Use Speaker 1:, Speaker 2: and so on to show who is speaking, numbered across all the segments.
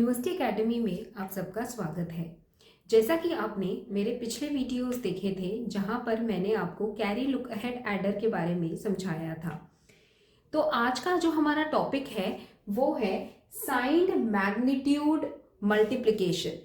Speaker 1: University academy में आप सबका स्वागत है। जैसा कि आपने मेरे पिछले वीडियोस देखे थे जहां पर मैंने आपको कैरी लुक अहेड एडर के बारे में समझाया था, तो आज का जो हमारा टॉपिक है वो है साइंड मैग्नीट्यूड मल्टीप्लिकेशन।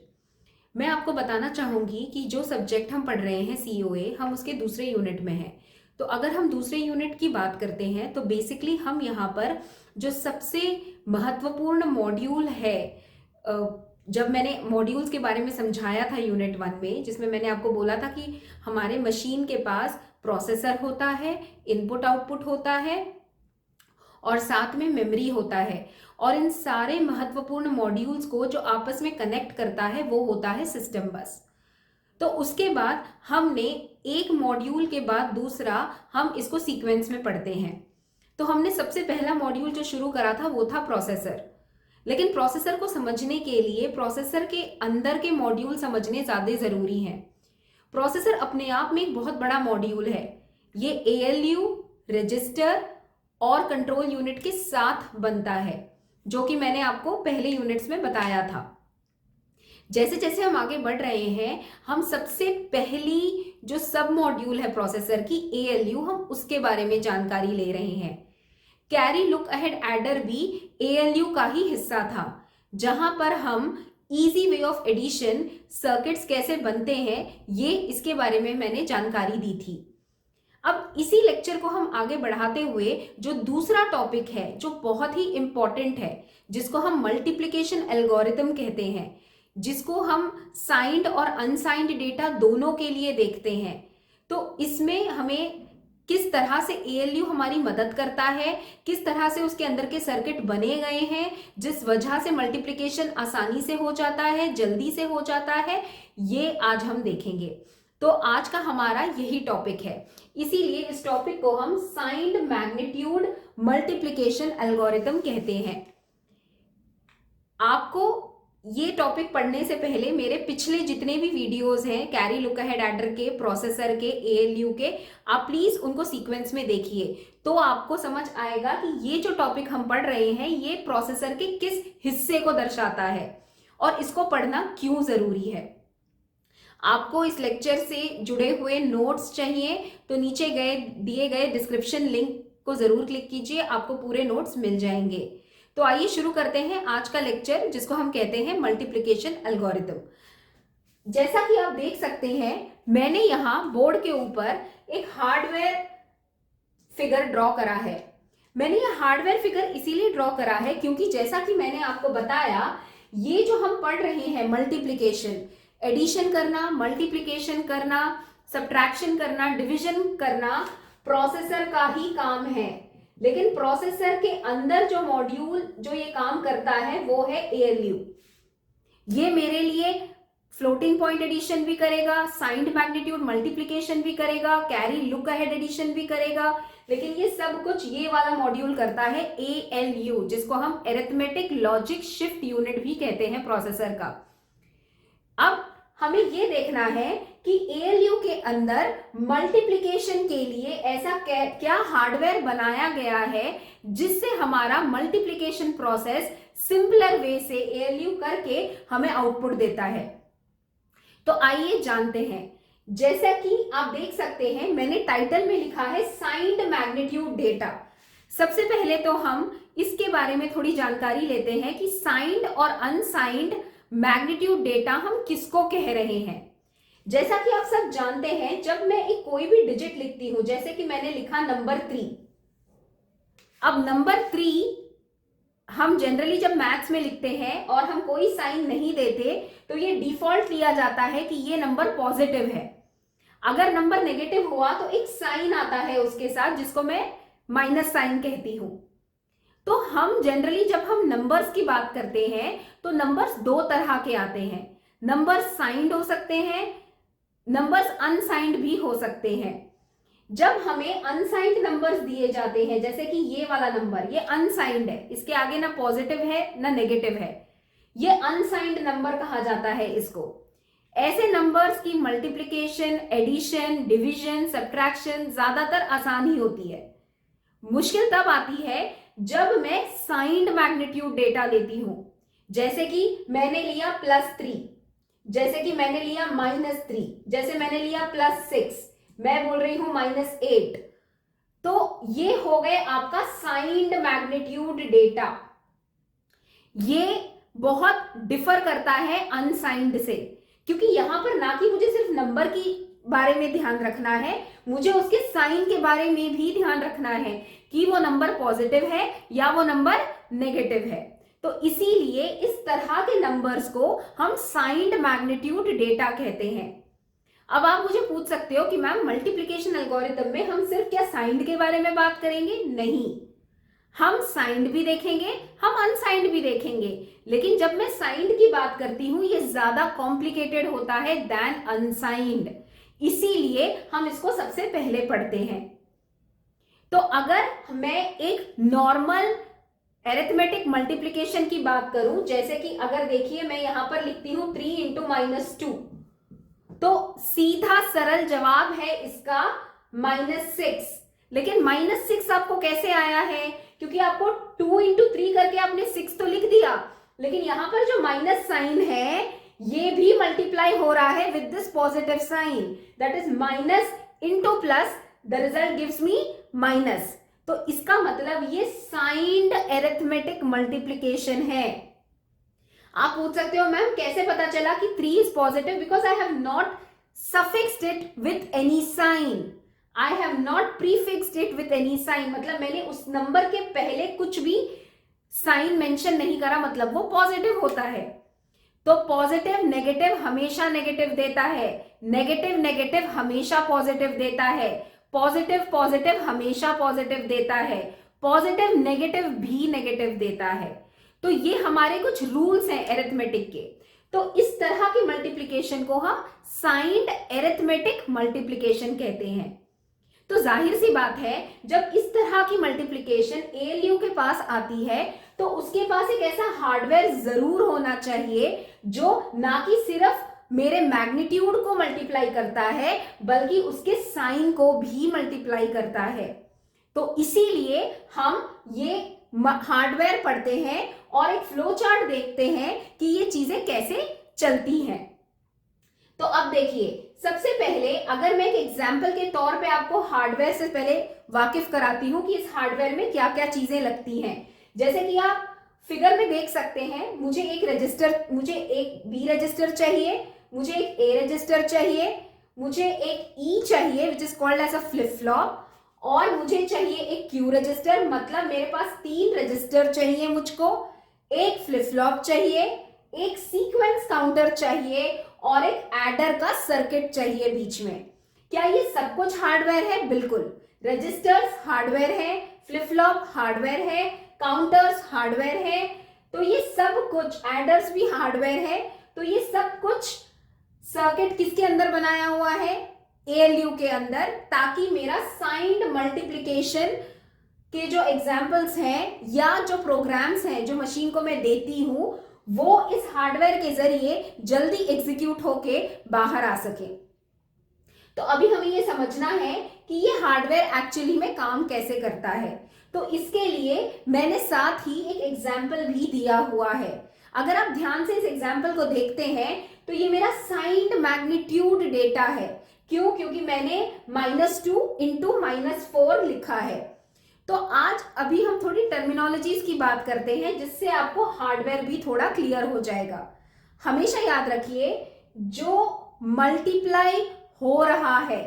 Speaker 1: मैं आपको बताना चाहूंगी कि जो सब्जेक्ट हम पढ़ रहे हैं सीओए, हम उसके दूसरे यूनिट में हैं। तो अगर हम दूसरे यूनिट की बात करते हैं तो बेसिकली हम यहाँ पर जो सबसे महत्वपूर्ण मॉड्यूल है, जब मैंने मॉड्यूल्स के बारे में समझाया था यूनिट 1 में, जिसमें मैंने आपको बोला था कि हमारे मशीन के पास प्रोसेसर होता है, इनपुट आउटपुट होता है और साथ में मेमोरी होता है, और इन सारे महत्वपूर्ण मॉड्यूल्स को जो आपस में कनेक्ट करता है वो होता है सिस्टम बस। तो उसके बाद हमने एक मॉड्यूल के बाद दूसरा हम इसको सीक्वेंस में पढ़ते हैं। तो हमने सबसे पहला मॉड्यूल जो शुरू करा था वो था प्रोसेसर, लेकिन प्रोसेसर को समझने के लिए प्रोसेसर के अंदर के मॉड्यूल समझने ज्यादा जरूरी हैं। प्रोसेसर अपने आप में एक बहुत बड़ा मॉड्यूल है। ये एएलयू, रजिस्टर और कंट्रोल यूनिट के साथ बनता है, जो कि मैंने आपको पहले यूनिट्स में बताया था। जैसे जैसे हम आगे बढ़ रहे हैं, हम सबसे पहली जो सब मॉड्यूल है प्रोसेसर की, एएलयू, हम उसके बारे में जानकारी ले रहे हैं। कैरी लुक अहेड एडर भी एएलयू का ही हिस्सा था, जहां पर हम easy way of addition, circuits कैसे बनते हैं, ये इसके बारे में मैंने जानकारी दी थी। अब इसी लेक्चर को हम आगे बढ़ाते हुए जो दूसरा टॉपिक है जो बहुत ही इंपॉर्टेंट है, जिसको हम मल्टीप्लिकेशन एल्गोरिथम कहते हैं, जिसको हम साइंड और अनसाइंड डेटा दोनों के लिए देखते हैं। तो इसमें हमें किस तरह से एएलयू हमारी मदद करता है, किस तरह से उसके अंदर के सर्किट बने गए हैं, जिस वजह से मल्टीप्लिकेशन आसानी से हो जाता है, जल्दी से हो जाता है, ये आज हम देखेंगे। तो आज का हमारा यही टॉपिक है, इसीलिए इस टॉपिक को हम साइंड मैग्नीट्यूड मल्टीप्लिकेशन एल्गोरिथम कहते हैं। आपको ये टॉपिक पढ़ने से पहले मेरे पिछले जितने भी वीडियोस हैं कैरी लुक अहेड एडर के, प्रोसेसर के, एएलयू के, आप प्लीज उनको सीक्वेंस में देखिए, तो आपको समझ आएगा कि ये जो टॉपिक हम पढ़ रहे हैं ये प्रोसेसर के किस हिस्से को दर्शाता है और इसको पढ़ना क्यों जरूरी है। आपको इस लेक्चर से जुड़े हुए नोट्स चाहिए तो नीचे दिए गए डिस्क्रिप्शन लिंक को जरूर क्लिक कीजिए, आपको पूरे नोट्स मिल जाएंगे। तो आइए शुरू करते हैं आज का लेक्चर, जिसको हम कहते हैं मल्टीप्लिकेशन एल्गोरिथम। जैसा कि आप देख सकते हैं, मैंने यहां बोर्ड के ऊपर एक हार्डवेयर फिगर ड्रॉ करा है। मैंने यह हार्डवेयर फिगर इसीलिए ड्रॉ करा है क्योंकि जैसा कि मैंने आपको बताया, ये जो हम पढ़ रहे हैं मल्टीप्लिकेशन, एडिशन करना, मल्टीप्लिकेशन करना, सब्ट्रैक्शन करना, डिविजन करना, प्रोसेसर का ही काम है। लेकिन प्रोसेसर के अंदर जो मॉड्यूल जो ये काम करता है वो है एएलयू। ये मेरे लिए फ्लोटिंग पॉइंट एडिशन भी करेगा, साइंड मैग्नीट्यूड मल्टीप्लिकेशन भी करेगा, कैरी लुक अहेड एडिशन भी करेगा, लेकिन ये सब कुछ ये वाला मॉड्यूल करता है एएलयू, जिसको हम अरिथमेटिक लॉजिक शिफ्ट यूनिट भी कहते हैं प्रोसेसर का। अब हमें ये देखना है कि एएलयू के अंदर मल्टीप्लिकेशन के लिए ऐसा क्या हार्डवेयर बनाया गया है जिससे हमारा मल्टीप्लिकेशन प्रोसेस सिंपलर वे से एएलयू करके हमें आउटपुट देता है। तो आइए जानते हैं। जैसा कि आप देख सकते हैं, मैंने टाइटल में लिखा है साइंड मैग्नीट्यूड डेटा। सबसे पहले तो हम इसके बारे में थोड़ी जानकारी लेते हैं कि साइंड और अनसाइंड मैग्नीट्यूड डेटा हम किसको कह रहे हैं। जैसा कि आप सब जानते हैं, जब मैं एक कोई भी डिजिट लिखती हूं, जैसे कि मैंने लिखा नंबर 3, अब नंबर 3 हम जनरली जब मैथ्स में लिखते हैं और हम कोई साइन नहीं देते तो ये डिफॉल्ट लिया जाता है कि ये नंबर पॉजिटिव है। अगर नंबर नेगेटिव हुआ तो एक साइन आता है उसके साथ, जिसको मैं माइनस साइन कहती हूं। तो हम जनरली जब हम नंबर्स की बात करते हैं तो नंबर्स दो तरह के आते हैं। नंबर्स साइंड हो सकते हैं, नंबर्स अनसाइंड भी हो सकते हैं। जब हमें अनसाइंड नंबर्स दिए जाते हैं, जैसे कि ये वाला नंबर, ये अनसाइंड है, इसके आगे ना पॉजिटिव है ना नेगेटिव है, ये अनसाइंड नंबर कहा जाता है इसको। ऐसे नंबर्स की मल्टीप्लिकेशन, एडिशन, डिविजन, सब्ट्रैक्शन ज्यादातर आसान ही होती है। मुश्किल तब आती है जब मैं साइंड मैग्नीट्यूड डेटा लेती हूं, जैसे कि मैंने लिया +3, जैसे कि मैंने लिया -3, जैसे मैंने लिया +6, मैं बोल रही हूं -8। तो ये हो गए आपका साइंड मैग्नीट्यूड डेटा। ये बहुत डिफर करता है अनसाइंड से, क्योंकि यहां पर ना कि मुझे सिर्फ नंबर की बारे में ध्यान रखना है, मुझे उसके साइन के बारे में भी ध्यान रखना है कि वो नंबर पॉजिटिव है या वो नंबर नेगेटिव है। तो इसीलिए इस तरह के नंबर्स को हम साइंड मैग्नीट्यूड डेटा कहते हैं। अब आप मुझे पूछ सकते हो कि मैम मल्टीप्लिकेशन एल्गोरिथम में हम सिर्फ क्या साइंड के बारे में बात करेंगे? नहीं, हम साइंड भी देखेंगे, हम अनसाइंड भी देखेंगे, लेकिन जब मैं साइंड की बात करती हूं ये ज्यादा कॉम्प्लिकेटेड होता है देन अनसाइंड, इसीलिए हम इसको सबसे पहले पढ़ते हैं। तो अगर मैं एक नॉर्मल एरिथमेटिक मल्टीप्लिकेशन की बात करूं, जैसे कि अगर देखिए मैं यहां पर लिखती हूं 3 × -2, तो सीधा सरल जवाब है इसका -6। लेकिन -6 आपको कैसे आया है? क्योंकि आपको 2 × 3 करके आपने 6 तो लिख दिया, लेकिन यहां पर जो माइनस साइन है ये भी मल्टीप्लाई हो रहा है with this positive sign, that is minus into plus, the result gives me minus. तो इसका मतलब ये साइंड एरिथमेटिक मल्टीप्लिकेशन है। आप पूछ सकते हो मैम कैसे पता चला कि 3 is positive? Because I have not suffixed it with any sign, I have not prefixed it with any sign, मतलब मैंने उस नंबर के पहले कुछ भी साइन मेंशन नहीं करा, मतलब वो पॉजिटिव होता है। तो पॉजिटिव नेगेटिव हमेशा नेगेटिव देता है, नेगेटिव नेगेटिव हमेशा पॉजिटिव देता है, पॉजिटिव पॉजिटिव हमेशा पॉजिटिव देता है, पॉजिटिव नेगेटिव भी नेगेटिव देता है। तो ये हमारे कुछ रूल्स हैं एरिथमेटिक के। तो इस तरह की मल्टीप्लिकेशन को हम साइंड एरिथमेटिक मल्टीप्लिकेशन कहते हैं। तो जाहिर सी बात है जब इस तरह की मल्टीप्लिकेशन एएलयू के पास आती है तो उसके पास एक ऐसा हार्डवेयर जरूर होना चाहिए जो ना कि सिर्फ मेरे मैग्नीट्यूड को मल्टीप्लाई करता है बल्कि उसके साइन को भी मल्टीप्लाई करता है। तो इसीलिए हम ये हार्डवेयर पढ़ते हैं और एक फ्लो चार्ट देखते हैं कि ये चीजें कैसे चलती हैं। तो अब देखिए, सबसे पहले अगर मैं एक एग्जाम्पल के तौर पे आपको हार्डवेयर से पहले वाकिफ कराती हूं कि इस हार्डवेयर में क्या क्या चीजें लगती हैं। जैसे कि आप फिगर में देख सकते हैं, मुझे एक बी रजिस्टर चाहिए, मुझे एक ए रजिस्टर चाहिए, मुझे एक ई चाहिए which is called as a flip flop, और मुझे चाहिए एक क्यू रजिस्टर, मतलब मेरे पास 3 रजिस्टर चाहिए मुझको, एक फ्लिप फ्लॉप चाहिए, एक सीक्वेंस काउंटर चाहिए और एक एडर का सर्किट चाहिए बीच में। क्या ये सब कुछ हार्डवेयर है? बिल्कुल। रजिस्टर्स हार्डवेयर है, फ्लिप फ्लॉप हार्डवेयर है, काउंटर्स हार्डवेयर है, तो ये सब कुछ, एडर्स भी हार्डवेयर है। तो ये सब कुछ सर्किट किसके अंदर बनाया हुआ है? एएलयू के अंदर, ताकि मेरा साइंड मल्टीप्लिकेशन के जो एग्जाम्पल्स हैं या जो प्रोग्राम्स हैं जो मशीन को मैं देती हूं वो इस हार्डवेयर के जरिए जल्दी एग्जीक्यूट होके बाहर आ सके। तो अभी हमें ये समझना है कि ये हार्डवेयर एक्चुअली में काम कैसे करता है। तो इसके लिए मैंने साथ ही एक एग्जाम्पल भी दिया हुआ है। अगर आप ध्यान से इस एग्जाम्पल को देखते हैं तो ये मेरा साइंड मैग्नीट्यूड डेटा है। क्यों? क्योंकि मैंने -2 × -4 लिखा है। तो आज अभी हम थोड़ी टर्मिनोलॉजीज की बात करते हैं जिससे आपको हार्डवेयर भी थोड़ा क्लियर हो जाएगा। हमेशा याद रखिए, जो मल्टीप्लाई हो रहा है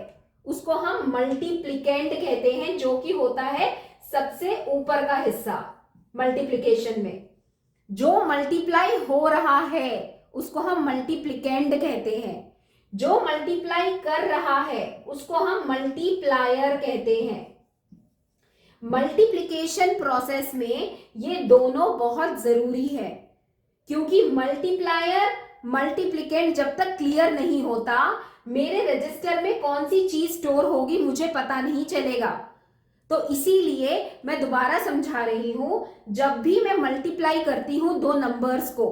Speaker 1: उसको हम मल्टीप्लिकेंट कहते हैं, जो कि होता है सबसे ऊपर का हिस्सा मल्टीप्लिकेशन में। जो मल्टीप्लाई हो रहा है उसको हम मल्टीप्लिकेंट कहते हैं, जो मल्टीप्लाई कर रहा है उसको हम मल्टीप्लायर कहते हैं। मल्टीप्लिकेशन प्रोसेस में ये दोनों बहुत जरूरी है, क्योंकि मल्टीप्लायर मल्टीप्लिकेंट जब तक क्लियर नहीं होता मेरे रजिस्टर में कौन सी चीज स्टोर होगी मुझे पता नहीं चलेगा। तो इसीलिए मैं दोबारा समझा रही हूं, जब भी मैं मल्टीप्लाई करती हूं दो नंबर्स को,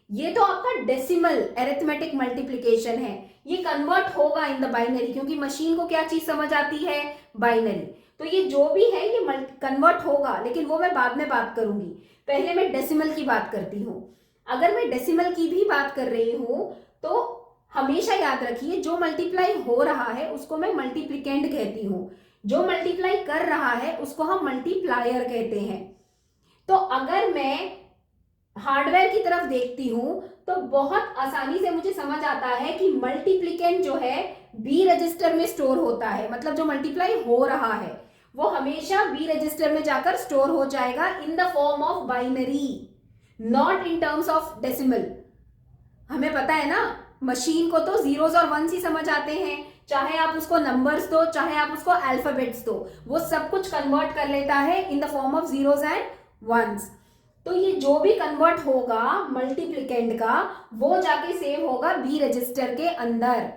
Speaker 1: ये तो आपका डेसिमल एरिथमेटिक मल्टीप्लिकेशन है, ये कन्वर्ट होगा इन द बाइनरी, क्योंकि मशीन को क्या चीज समझ आती है? बाइनरी। तो ये जो भी है ये कन्वर्ट होगा, लेकिन वो मैं बाद में बात करूंगी, पहले मैं डेसिमल की बात करती हूं। अगर मैं डेसिमल की भी बात कर रही हूं तो हमेशा याद रखिए जो मल्टीप्लाई हो रहा है उसको मैं मल्टीप्लिकेंड कहती हूं, जो मल्टीप्लाई कर रहा है उसको हम मल्टीप्लायर कहते हैं। तो अगर मैं हार्डवेयर की तरफ देखती हूं तो बहुत आसानी से मुझे समझ आता है कि मल्टीप्लिकेंड जो है बी रजिस्टर में स्टोर होता है, मतलब जो मल्टीप्लाई हो रहा है वो हमेशा बी रजिस्टर में जाकर स्टोर हो जाएगा इन the form of binary, not in terms of decimal. हमें पता है ना, मशीन को तो जीरोस और वंस ही समझ आते हैं, चाहे आप उसको नंबर्स दो चाहे आप उसको अल्फाबेट्स दो, वो सब कुछ कन्वर्ट कर लेता है in the form of zeros and ones. तो ये जो भी कन्वर्ट होगा मल्टीप्लिकेंड का वो जाके सेव होगा बी रजिस्टर के अंदर,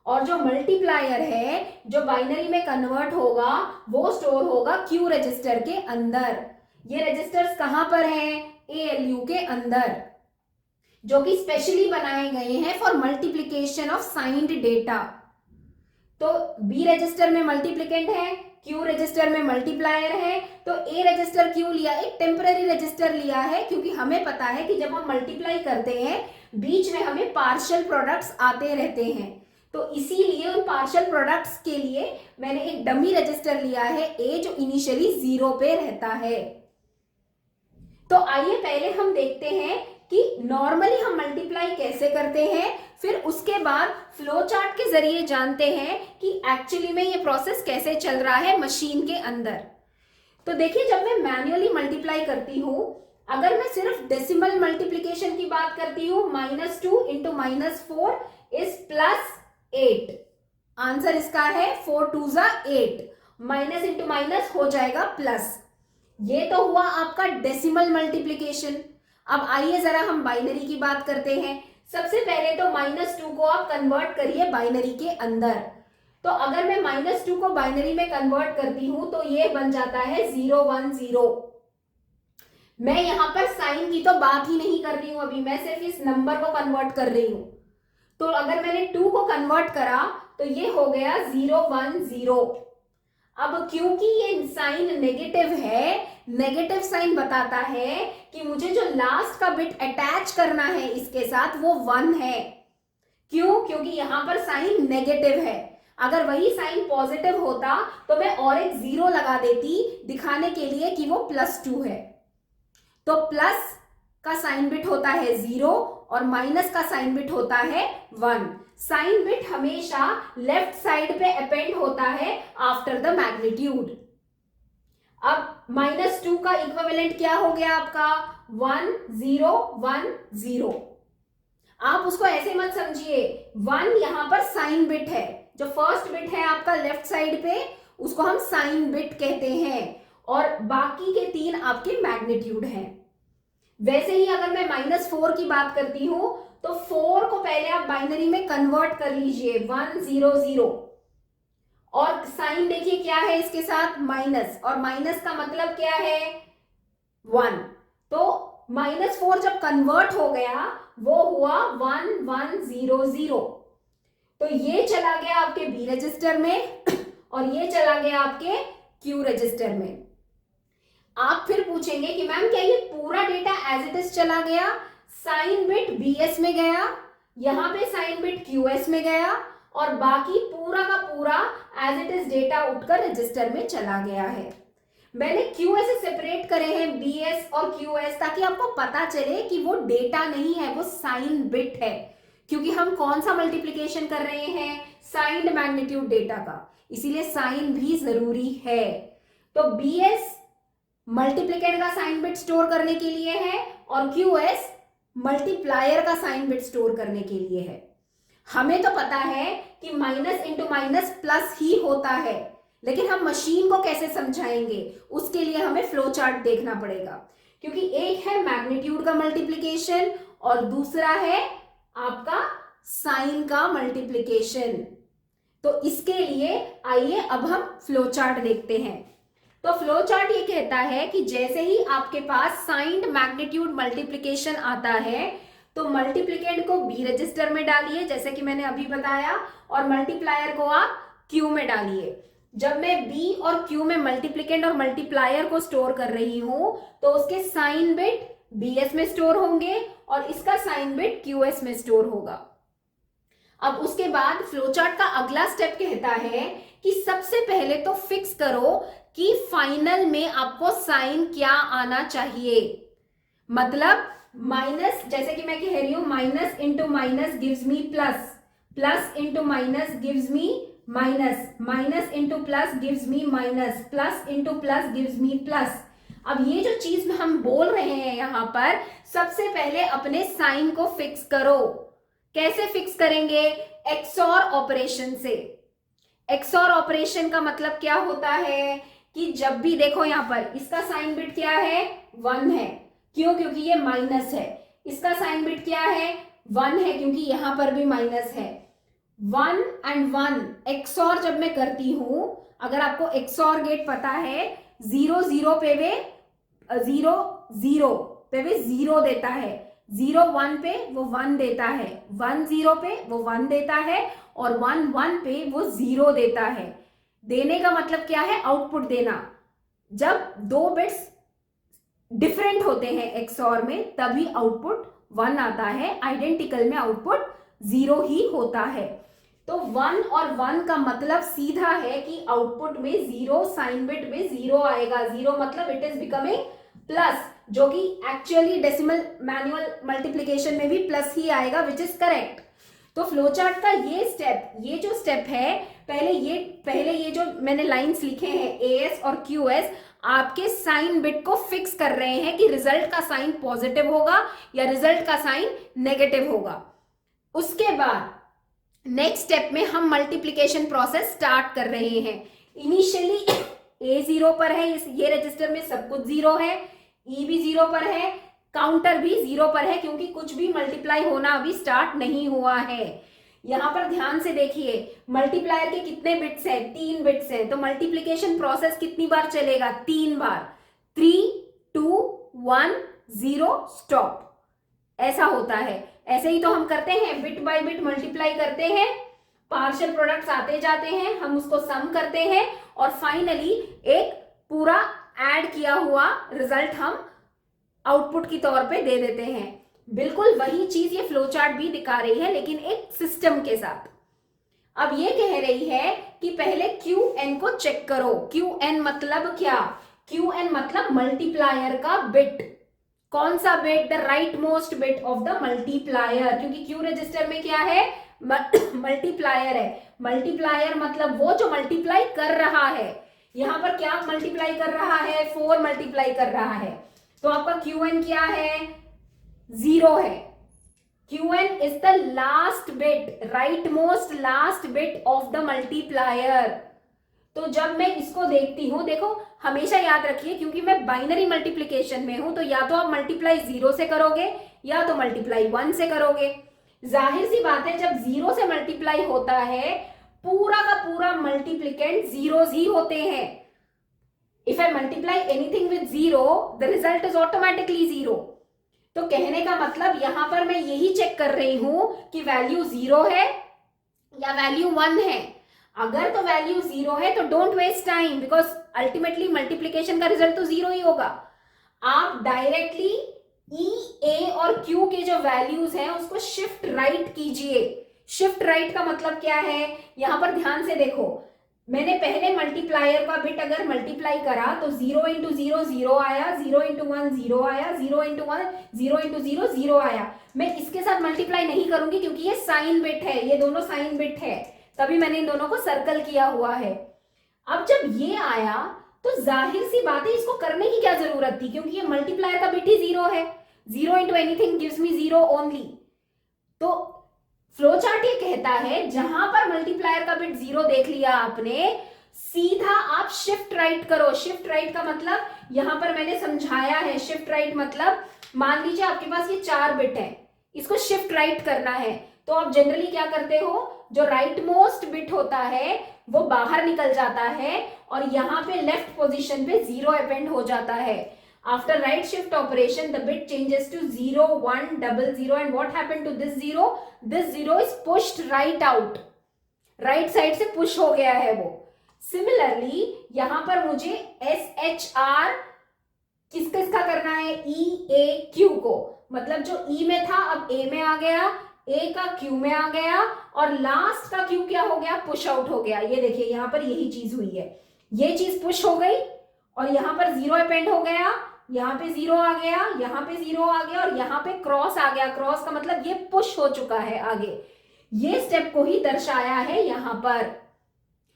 Speaker 1: और जो मल्टीप्लायर है जो बाइनरी में कन्वर्ट होगा वो स्टोर होगा क्यू रजिस्टर के अंदर। ये रजिस्टर्स कहां पर हैं? ALU के अंदर, जो कि स्पेशली बनाए गए हैं for multiplication of signed data. तो बी रजिस्टर में मल्टीप्लिकेंट है, क्यू रजिस्टर में मल्टीप्लायर है। तो ए रजिस्टर क्यों लिया? एक टेम्पररी रजिस्टर लिया है क्योंकि हमें पता है कि जब हम मल्टीप्लाई करते हैं बीच में हमें पार्शियल प्रोडक्ट्स आते रहते हैं, तो इसीलिए उन पार्शियल प्रोडक्ट्स के लिए मैंने एक डमी रजिस्टर लिया है ए, जो इनिशियली 0 पे रहता है। तो आइए पहले हम देखते हैं कि नॉर्मली हम मल्टीप्लाई कैसे करते हैं, फिर उसके बाद फ्लो चार्ट के जरिए जानते हैं कि एक्चुअली में ये प्रोसेस कैसे चल रहा है मशीन के अंदर। तो देखिए, जब मैं मैन्युअली मल्टीप्लाई करती हूं, अगर मैं सिर्फ डेसिमल मल्टीप्लीकेशन की बात करती हूं, -2 इंटू -4 इज +8। आंसर इसका है 4 2 ज़ा 8, माइनस इंटू माइनस हो जाएगा प्लस। ये तो हुआ आपका डेसिमल मल्टीप्लीकेशन। अब आइए जरा हम बाइनरी की बात करते हैं। सबसे पहले तो -2 को आप कन्वर्ट करिए बाइनरी के अंदर। तो अगर मैं -2 को बाइनरी में कन्वर्ट करती हूं तो ये बन जाता है 0 1 0। मैं यहां पर साइन की तो बात ही नहीं कर रही हूं, अभी मैं सिर्फ इस नंबर को कन्वर्ट कर रही हूं। तो अगर मैंने 2 को कन्वर्ट करा तो ये हो गया 0 1 0। अब क्योंकि ये साइन नेगेटिव है, नेगेटिव साइन बताता है कि मुझे जो लास्ट का बिट अटैच करना है इसके साथ वो 1 है। क्यों? क्योंकि यहां पर साइन नेगेटिव है। अगर वही साइन पॉजिटिव होता तो मैं और एक 0 लगा देती दिखाने के लिए कि वो +2 है। तो प्लस का साइन बिट होता है 0 और माइनस का साइन बिट होता है 1। साइन बिट हमेशा लेफ्ट साइड पे अपेंड होता है आफ्टर द मैग्नीट्यूड। अब -2 का इक्विवेलेंट क्या हो गया आपका? 1 0 1 0। आप उसको ऐसे मत समझिए, 1 यहां पर साइन बिट है, जो फर्स्ट बिट है आपका लेफ्ट साइड पे उसको हम साइन बिट कहते हैं, और बाकी के 3 आपके मैग्नीट्यूड हैं। वैसे ही अगर मैं -4 की बात करती हूं तो 4 को पहले आप बाइनरी में कन्वर्ट कर लीजिए 1 0 0, और साइन देखिए क्या है इसके साथ? माइनस, और माइनस का मतलब क्या है? 1। तो -4 जब कन्वर्ट हो गया वो हुआ 1 1 0 0। तो ये चला गया आपके बी रजिस्टर में और ये चला गया आपके क्यू रजिस्टर में। आप फिर पूछेंगे कि मैम क्या ये पूरा डेटा एज इट इज चला गया? साइन बिट BS में गया, यहां पे साइन बिट QS में गया, और बाकी पूरा का पूरा एज इट इज डेटा उठकर रजिस्टर में चला गया है। मैंने QS से सेपरेट करे हैं BS और QS, ताकि आपको पता चले कि वो डेटा नहीं है, वो साइन बिट है, क्योंकि हम कौन सा मल्टीप्लीकेशन कर रहे हैं? साइंड मैग्नीट्यूड डेटा का, इसीलिए साइन भी जरूरी है। तो BS मल्टीप्लिकेंड का साइन बिट स्टोर करने के लिए है और QS मल्टीप्लायर का साइन बिट स्टोर करने के लिए है। हमें तो पता है कि माइनस इंटू माइनस प्लस ही होता है, लेकिन हम मशीन को कैसे समझाएंगे उसके लिए हमें फ्लो चार्ट देखना पड़ेगा, क्योंकि एक है मैग्नीट्यूड का मल्टीप्लिकेशन और दूसरा है आपका साइन का मल्टीप्लिकेशन। तो इसके लिए आइए अब हम फ्लो चार्ट देखते हैं। तो फ्लो चार्ट ये कहता है कि जैसे ही आपके पास साइंड मैग्नीट्यूड मल्टीप्लिकेशन आता है तो मल्टीप्लिकेंड को बी रजिस्टर में डालिए, जैसे कि मैंने अभी बताया, और मल्टीप्लायर को आप क्यू में डालिए। जब मैं बी और क्यू में मल्टीप्लिकेंड और मल्टीप्लायर को स्टोर कर रही हूं तो उसके साइन बिट BS में स्टोर होंगे और इसका साइन बिट QS में स्टोर होगा। अब उसके बाद फ्लोचार्ट का अगला स्टेप कहता है कि सबसे पहले तो फिक्स करो कि फाइनल में आपको साइन क्या आना चाहिए। मतलब माइनस, जैसे कि मैं कह रही हूं minus into minus gives me plus, plus into minus gives me minus, minus into plus gives me minus, plus into plus gives me plus. अब ये जो चीज हम बोल रहे हैं यहां पर, सबसे पहले अपने साइन को फिक्स करो। कैसे फिक्स करेंगे? एक्सॉर ऑपरेशन से। एक्सॉर ऑपरेशन का मतलब क्या होता है कि जब भी देखो यहां पर इसका साइन बिट क्या है? 1 है। क्यों? क्योंकि ये माइनस है। इसका साइन बिट क्या है? 1 है, क्योंकि यहां पर भी माइनस है। 1 एंड 1 एक्सॉर जब मैं करती हूं, अगर आपको एक्सॉर गेट पता है, 0 0 पे वे 0 0 पे वे 0 देता है, 0 1 पे वो 1 देता है, 1 0 पे वो 1 देता है और 1 1 पे वो 0 देता है। देने का मतलब क्या है? आउटपुट देना। जब दो बिट्स डिफरेंट होते हैं एक्सऑर में, तभी आउटपुट 1 आता है, आइडेंटिकल में आउटपुट 0 ही होता है। तो 1 और 1 का मतलब सीधा है कि आउटपुट में 0, साइन बिट में 0 आएगा। 0 मतलब इट इज बिकमिंग प्लस, जो कि एक्चुअली डेसिमल मैनुअल मल्टीप्लीकेशन में भी प्लस ही आएगा, विच इज करेक्ट। तो फ्लोचार्ट का ये जो स्टेप है, पहले ये जो मैंने लाइंस लिखे हैं AS और QS, आपके साइन बिट को फिक्स कर रहे हैं कि रिजल्ट का साइन पॉजिटिव होगा या रिजल्ट का साइन नेगेटिव होगा। उसके बाद नेक्स्ट स्टेप में हम मल्टीप्लीकेशन प्रोसेस स्टार्ट कर रहे हैं। इनिशियली A 0 पर है, ये रजिस्टर में सब कुछ 0 है, E भी 0 पर है, काउंटर भी 0 पर है, क्योंकि कुछ भी मल्टीप्लाई होना अभी स्टार्ट नहीं हुआ है। यहां पर ध्यान से देखिए, मल्टीप्लायर के कितने बिट्स हैं? 3 बिट्स हैं। तो मल्टीप्लीकेशन प्रोसेस कितनी बार चलेगा? 3 बार। 3 2 1 0 स्टॉप। ऐसा होता है। ऐसे ही तो हम करते हैं, बिट बाय बिट मल्टीप्लाई करते हैं, पार्शियल प्रोडक्ट्स आते जाते हैं, हम उसको सम करते हैं और फाइनली एक पूरा ऐड किया हुआ रिजल्ट हम आउटपुट की तौर पे दे देते हैं। बिल्कुल वही चीज ये फ्लोचार्ट भी दिखा रही है, लेकिन एक सिस्टम के साथ। अब ये कह रही है कि पहले QN को चेक करो। QN मतलब क्या? QN मतलब मल्टीप्लायर का बिट। कौन सा bit? The right most bit of the multiplier, क्योंकि Q रजिस्टर में क्या है? मल्टीप्लायर है। मल्टीप्लायर मतलब वो जो मल्टीप्लाई कर रहा है। यहां पर क्या मल्टीप्लाई कर रहा है? 4 मल्टीप्लाई कर रहा है। तो आपका QN क्या है? 0 है। QN is the last bit, right most last bit of the multiplier. तो जब मैं इसको देखती हूं, देखो हमेशा याद रखिए, क्योंकि मैं बाइनरी मल्टीप्लीकेशन में हूं, तो या तो आप मल्टीप्लाई 0 से करोगे या तो मल्टीप्लाई 1 से करोगे। जाहिर सी बात है, जब 0 से मल्टीप्लाई होता है, पूरा का पूरा मल्टीप्लिकेंट जीरोस ही होते हैं। If I multiply anything with 0, the result is automatically 0। तो कहने का मतलब यहां पर मैं यही चेक कर रही हूं कि वैल्यू 0 है या वैल्यू 1 है। अगर तो वैल्यू 0 है तो don't waste time, because ultimately multiplication का रिजल्ट तो 0 ही होगा। आप डायरेक्टली E, A और Q के जो वैल्यूज हैं उसको शिफ्ट राइट कीजिए। शिफ्ट राइट का मतलब क्या है? यहां पर ध्यान से देखो, मैंने पहले मल्टीप्लायर का बिट अगर मल्टीप्लाई करा तो 0 इंटू 0 0 आया, 0 इंटू 1 0 आया, 0 इंटू 1 0 इंटू 0 0 आया। मैं इसके साथ मल्टीप्लाई नहीं करूंगी क्योंकि ये साइन बिट है, ये दोनों साइन बिट है, तभी मैंने इन दोनों को सर्कल किया हुआ है। अब जब ये आया तो जाहिर सी बात है, इसको करने की क्या जरूरत थी, क्योंकि ये मल्टीप्लायर का बिट ही 0 है। 0 into anything gives me 0 only. तो फ्लोचार्ट ये कहता है, जहां पर मल्टीप्लायर का बिट 0 देख लिया आपने, सीधा आप शिफ्ट राइट करो। शिफ्ट राइट का मतलब यहां पर मैंने समझाया है। शिफ्ट राइट मतलब मान लीजिए आपके पास ये 4 बिट है, इसको शिफ्ट राइट करना है, तो आप जनरली क्या करते हो, जो राइट मोस्ट बिट होता है वो बाहर निकल जाता है और यहां पे लेफ्ट पोजीशन पे 0 अपेंड हो जाता है। After right shift operation, the bit changes to 0, 1, 00, and what happened to this 0? This 0 is pushed right out. Right side से push हो गया है वो। Similarly, यहां पर मुझे SHR किसका करना है? है ई ए क्यू को, मतलब जो ई में था अब ए में आ गया, ए का क्यू में आ गया, और लास्ट का क्यू क्या हो गया, पुश आउट हो गया। ये देखिए यहां पर यही चीज हुई है, ये चीज पुश हो गई और यहां पर जीरो अपेंड हो गया, यहाँ पे जीरो आ गया, यहाँ पे जीरो आ गया और यहाँ पे क्रॉस आ गया। क्रॉस का मतलब ये पुश हो चुका है आगे, ये स्टेप को ही दर्शाया है यहां पर।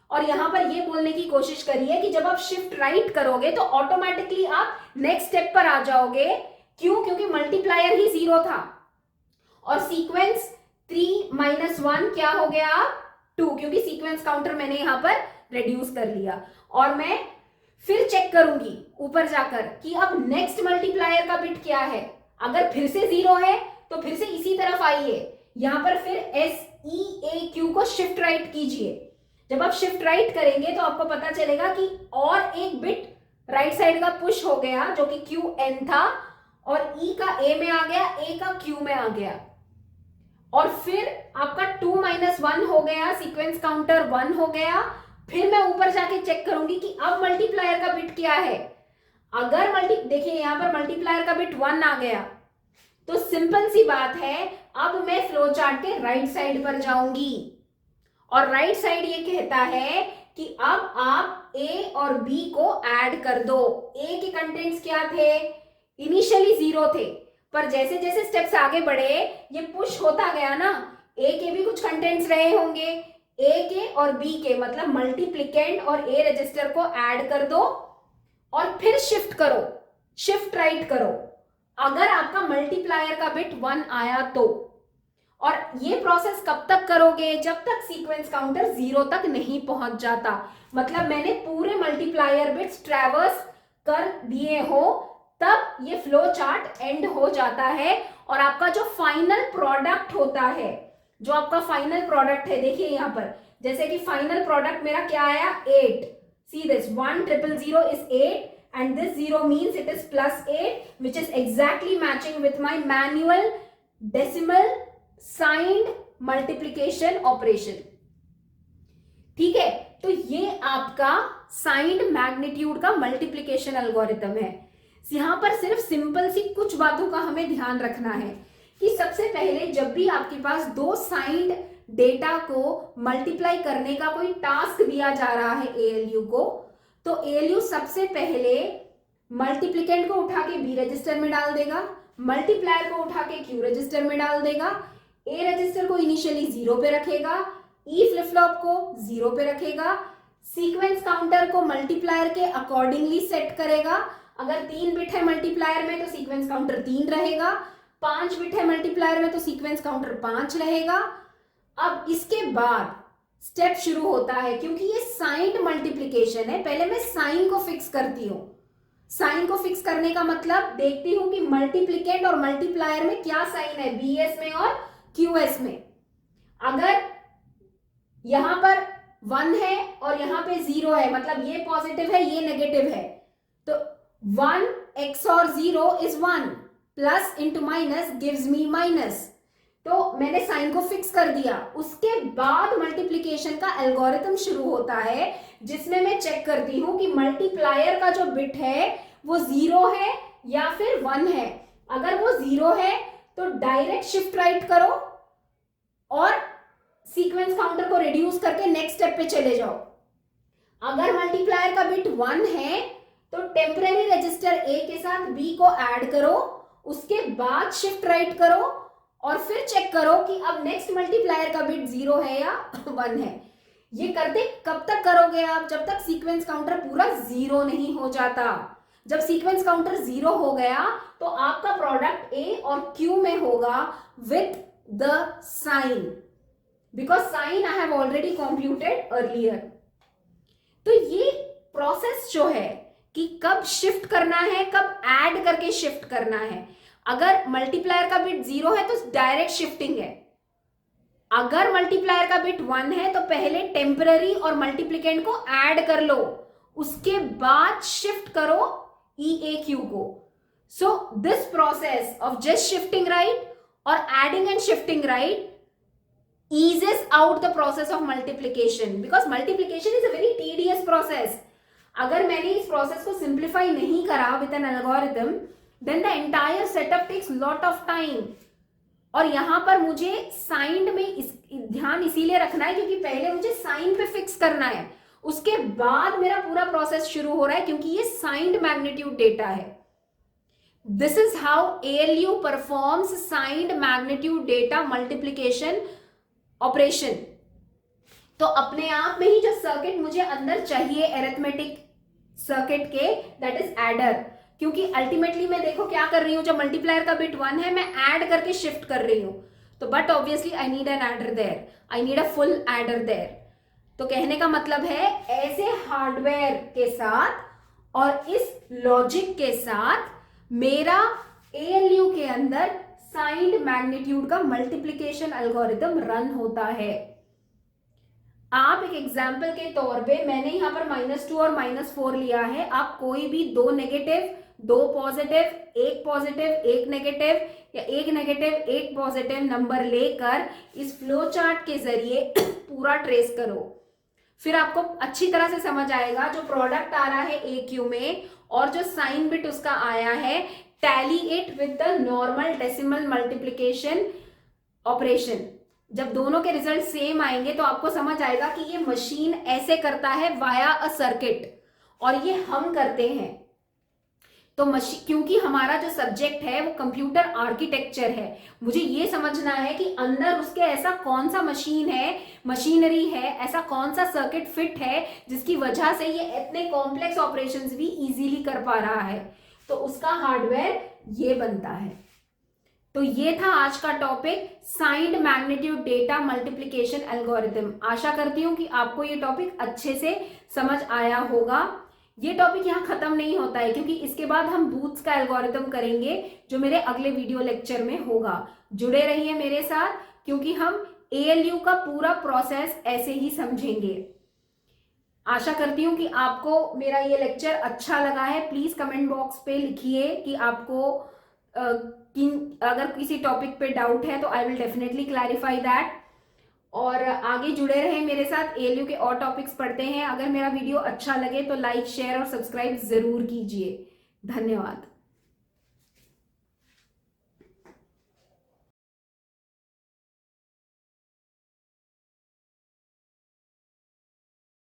Speaker 1: और यहां पर ये बोलने की कोशिश करिए कि जब आप शिफ्ट राइट करोगे तो ऑटोमेटिकली आप नेक्स्ट स्टेप पर आ जाओगे। क्यों? क्योंकि मल्टीप्लायर ही जीरो था और सीक्वेंस 3 - 1 क्या हो गया, 2, क्योंकि सीक्वेंस काउंटर मैंने यहां पर रिड्यूस कर लिया। और मैं फिर चेक करूंगी ऊपर जाकर कि अब नेक्स्ट मल्टीप्लायर का बिट क्या है। अगर फिर से जीरो है तो फिर से इसी तरफ आइए, यहां पर फिर एस ई ए क्यू को शिफ्ट राइट कीजिए। जब आप शिफ्ट राइट करेंगे तो आपको पता चलेगा कि और एक बिट राइट साइड का पुश हो गया जो कि क्यू एन था, और ई का ए में आ गया, ए का क्यू में आ गया, और फिर आपका 2 - 1 हो गया, सीक्वेंस काउंटर 1 हो गया। फिर मैं ऊपर जाके चेक करूंगी कि अब मल्टीप्लायर का बिट क्या है। अगर देखिए यहां पर मल्टीप्लायर का बिट 1 आ गया तो सिंपल सी बात है, अब मैं फ्लो चार्ट के राइट साइड पर जाऊंगी और राइट साइड ये कहता है कि अब आप ए और बी को ऐड कर दो। ए के कंटेंट्स क्या थे, इनिशियली जीरो थे, पर जैसे जैसे स्टेप्स आगे बढ़े ये पुश होता गया ना, ए के भी कुछ कंटेंट्स रहे होंगे, ए के और बी के, मतलब मल्टीप्लिकेंट और ए रजिस्टर को ऐड कर दो और फिर शिफ्ट करो, शिफ्ट राइट करो अगर आपका मल्टीप्लायर का बिट 1 आया तो। और ये प्रोसेस कब तक करोगे, जब तक सीक्वेंस काउंटर 0 तक नहीं पहुंच जाता। मतलब मैंने पूरे मल्टीप्लायर बिट्स ट्रैवर्स कर दिए हो तब ये फ्लो चार्ट एंड हो जाता है। और आपका जो फाइनल प्रोडक्ट होता है, जो आपका फाइनल प्रोडक्ट है, देखिए यहां पर जैसे कि फाइनल प्रोडक्ट मेरा क्या आया, 8। See this 1 0 0 0 is 8 and this 0 means it is +8 which is exactly matching with my manual decimal signed multiplication operation। ठीक है, तो ये आपका साइंड मैग्नीट्यूड का मल्टीप्लिकेशन एल्गोरिथम है। यहां पर सिर्फ सिंपल सी कुछ बातों का हमें ध्यान रखना है कि सबसे पहले जब भी आपके पास दो साइंड डेटा को मल्टीप्लाई करने का कोई टास्क दिया जा रहा है एएलयू को, तो एएलयू सबसे पहले मल्टीप्लिकेंट को उठा के बी रजिस्टर में डाल देगा, मल्टीप्लायर को उठा के क्यू रजिस्टर में डाल देगा, ए रजिस्टर को इनिशियली 0 पे रखेगा, ई फ्लिप फ्लॉप को 0 पे रखेगा, सीक्वेंस काउंटर को मल्टीप्लायर के अकॉर्डिंगली सेट करेगा। अगर 3 बिट है मल्टीप्लायर में तो सीक्वेंस काउंटर 3 रहेगा, 5 बिट है मल्टीप्लायर में तो सीक्वेंस काउंटर 5 रहेगा। अब इसके बाद स्टेप शुरू होता है, क्योंकि ये साइंड मल्टीप्लिकेशन है, पहले मैं साइन को फिक्स करती हूं। साइन को फिक्स करने का मतलब देखती हूं कि मल्टीप्लिकेंट और मल्टीप्लायर में क्या साइन है, बीएस में और क्यूएस में। अगर यहां पर 1 है और यहां पे 0 है, मतलब ये पॉजिटिव है ये नेगेटिव है, तो 1 XOR 0 is 1 plus into minus gives me minus. तो मैंने साइन को फिक्स कर दिया। उसके बाद मल्टीप्लिकेशन का एल्गोरिथम शुरू होता है, जिसमें मैं चेक करती हूं कि मल्टीप्लायर का जो बिट है वो 0 है या फिर 1 है। अगर वो 0 है तो डायरेक्ट शिफ्ट राइट करो और सीक्वेंस काउंटर को रिड्यूस करके नेक्स्ट स्टेप पे चले जाओ। अगर मल्टीप्लायर का बिट 1 है तो टेम्परेरी रजिस्टर ए के साथ बी को ऐड करो, उसके बाद शिफ्ट राइट करो और फिर चेक करो कि अब नेक्स्ट मल्टीप्लायर का बिट 0 है या 1 है। ये करते कब तक करोगे आप, जब तक सीक्वेंस काउंटर पूरा 0 नहीं हो जाता। जब सीक्वेंस काउंटर 0 हो गया तो आपका प्रोडक्ट ए और क्यू में होगा with the sign, because sign I have already computed earlier. तो ये प्रोसेस जो है कि कब शिफ्ट करना है, कब ऐड करके शिफ्ट करना है। अगर मल्टीप्लायर का बिट 0 है तो डायरेक्ट शिफ्टिंग है। अगर मल्टीप्लायर का बिट 1 है तो पहले टेम्पररी और मल्टीप्लिकेंट को ऐड कर लो, उसके बाद शिफ्ट करो ई ए क्यू को। So this process of just shifting right और adding and shifting right eases out the process of multiplication, because multiplication is a very tedious process। अगर मैंने इस प्रोसेस को सिंप्लीफाई नहीं करा with an algorithm then the entire setup takes lot of time. और यहां पर मुझे साइंड में ध्यान इसीलिए रखना है क्योंकि पहले मुझे साइन पे फिक्स करना है, उसके बाद मेरा पूरा प्रोसेस शुरू हो रहा है क्योंकि ये साइंड मैग्नीट्यूड डेटा है। This is how ALU performs signed magnitude data multiplication operation. तो अपने आप में ही जो सर्किट मुझे अंदर चाहिए एरिथमेटिक सर्किट के, दैट इज एडर, क्योंकि अल्टीमेटली मैं देखो क्या कर रही हूं, जब मल्टीप्लायर का बिट 1 है मैं ऐड करके शिफ्ट कर रही हूं, तो but obviously I need an adder there, I need a full adder there. तो कहने का मतलब है ऐसे हार्डवेयर के साथ और इस लॉजिक के साथ मेरा ALU के अंदर साइंड मैग्नीट्यूड का मल्टीप्लीकेशन एल्गोरिथम रन होता है। आप एक एग्जाम्पल के तौर पे मैंने यहां पर -2 और -4 लिया है, आप कोई भी 2 नेगेटिव 2 पॉजिटिव, 1 पॉजिटिव 1 नेगेटिव या 1 नेगेटिव 1 पॉजिटिव नंबर लेकर इस फ्लो चार्ट के जरिए पूरा ट्रेस करो, फिर आपको अच्छी तरह से समझ आएगा जो प्रोडक्ट आ रहा है AQ में और जो साइन बिट उसका आया है, tally it with the normal decimal multiplication operation. जब दोनों के रिजल्ट सेम आएंगे तो आपको समझ आएगा कि ये मशीन ऐसे करता है वाया अ सर्किट और ये हम करते हैं। तो क्योंकि हमारा जो सब्जेक्ट है वो कंप्यूटर आर्किटेक्चर है, मुझे ये समझना है कि अंदर उसके ऐसा कौन सा मशीनरी है, ऐसा कौन सा सर्किट फिट है जिसकी वजह से ये इतने कॉम्प्लेक्स ऑपरेशंस भी इजीली कर पा रहा है, तो उसका हार्डवेयर ये बनता है। तो ये था आज का topic, signed magnitude data multiplication algorithm. आशा करती हूं कि आपको ये टॉपिक अच्छे से समझ आया होगा। ये टॉपिक यहाँ खत्म नहीं होता है क्योंकि इसके बाद हम बूथ्स का एल्गोरिथम करेंगे जो मेरे अगले वीडियो लेक्चर में होगा। जुड़े रहिए मेरे साथ क्योंकि हम ALU का पूरा प्रोसेस ऐसे ही समझेंगे। आशा करती हूँ कि आपको मेरा ये लेक्चर अच्छा लगा है। प्लीज कमेंट बॉक्स पे लिखिए कि आपको अगर किसी टॉपिक पे डाउट है तो I will definitely clarify that. और आगे जुड़े रहे मेरे साथ, ALU के और टॉपिक्स पढ़ते हैं। अगर मेरा वीडियो अच्छा लगे तो लाइक शेयर और सब्सक्राइब जरूर कीजिए। धन्यवाद।